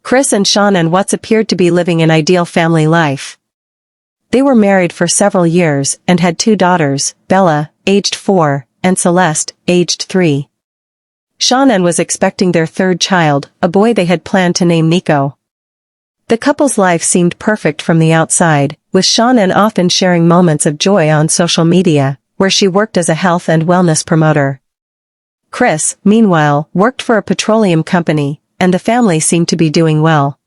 Chris and Shannon Watts appeared to be living an ideal family life. They were married for several years and had 2 daughters, Bella, aged 4, and Celeste, aged 3. Shannon was expecting their 3rd child, a boy they had planned to name Nico. The couple's life seemed perfect from the outside, with Shannon often sharing moments of joy on social media, where she worked as a health and wellness promoter. Chris, meanwhile, worked for a petroleum company, and the family seemed to be doing well.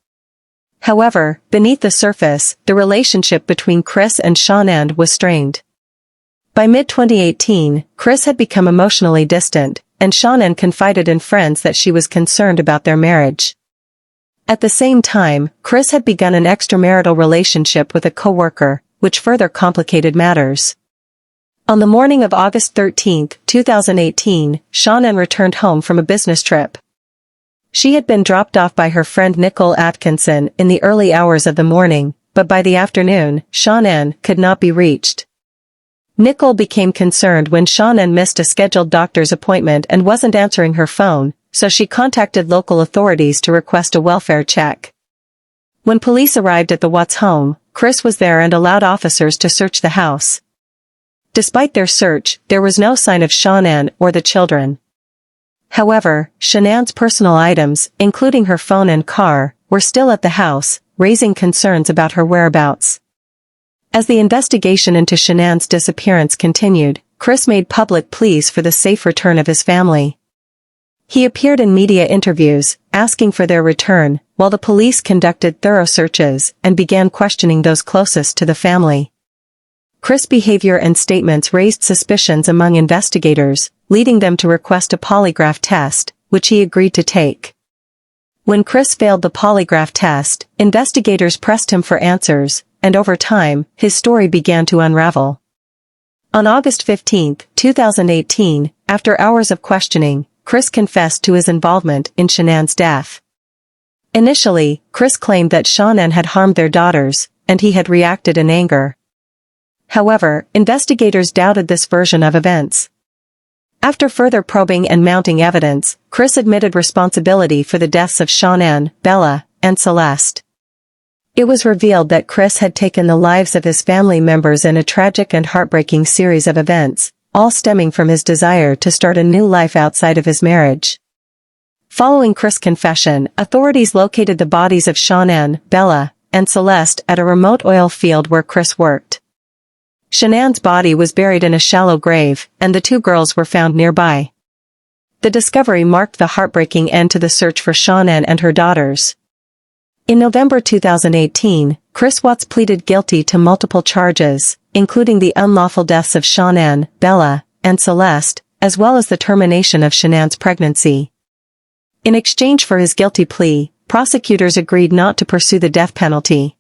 However, beneath the surface, the relationship between Chris and Shannon was strained. By mid-2018, Chris had become emotionally distant, and Shannon confided in friends that she was concerned about their marriage. At the same time, Chris had begun an extramarital relationship with a coworker, which further complicated matters. On the morning of August 13, 2018, Shannon returned home from a business trip. She had been dropped off by her friend Nicole Atkinson in the early hours of the morning, but by the afternoon, Shannon could not be reached. Nicole became concerned when Shannon missed a scheduled doctor's appointment and wasn't answering her phone, so she contacted local authorities to request a welfare check. When police arrived at the Watts home, Chris was there and allowed officers to search the house. Despite their search, there was no sign of Shannon or the children. However, Shannon's personal items, including her phone and car, were still at the house, raising concerns about her whereabouts. As the investigation into Shannon's disappearance continued, Chris made public pleas for the safe return of his family. He appeared in media interviews, asking for their return, while the police conducted thorough searches and began questioning those closest to the family. Chris' behavior and statements raised suspicions among investigators, leading them to request a polygraph test, which he agreed to take. When Chris failed the polygraph test, investigators pressed him for answers, and over time, his story began to unravel. On August 15, 2018, after hours of questioning, Chris confessed to his involvement in Shannon's death. Initially, Chris claimed that Shannon had harmed their daughters, and he had reacted in anger. However, investigators doubted this version of events. After further probing and mounting evidence, Chris admitted responsibility for the deaths of Shannon, Bella, and Celeste. It was revealed that Chris had taken the lives of his family members in a tragic and heartbreaking series of events, all stemming from his desire to start a new life outside of his marriage. Following Chris' confession, authorities located the bodies of Shannon, Bella, and Celeste at a remote oil field where Chris worked. Shannon's body was buried in a shallow grave, and the 2 girls were found nearby. The discovery marked the heartbreaking end to the search for Shannon and her daughters. In November 2018, Chris Watts pleaded guilty to multiple charges, including the unlawful deaths of Shannon, Bella, and Celeste, as well as the termination of Shannon's pregnancy. In exchange for his guilty plea, prosecutors agreed not to pursue the death penalty.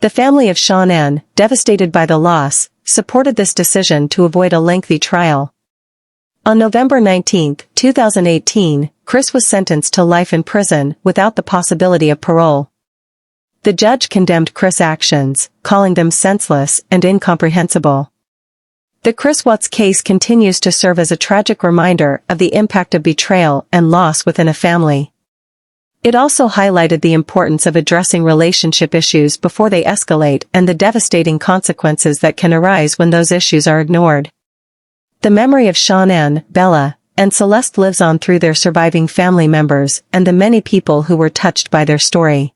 The family of Shannon, devastated by the loss, supported this decision to avoid a lengthy trial. On November 19, 2018, Chris was sentenced to life in prison without the possibility of parole. The judge condemned Chris' actions, calling them senseless and incomprehensible. The Chris Watts case continues to serve as a tragic reminder of the impact of betrayal and loss within a family. It also highlighted the importance of addressing relationship issues before they escalate and the devastating consequences that can arise when those issues are ignored. The memory of Shannon, Bella, and Celeste lives on through their surviving family members and the many people who were touched by their story.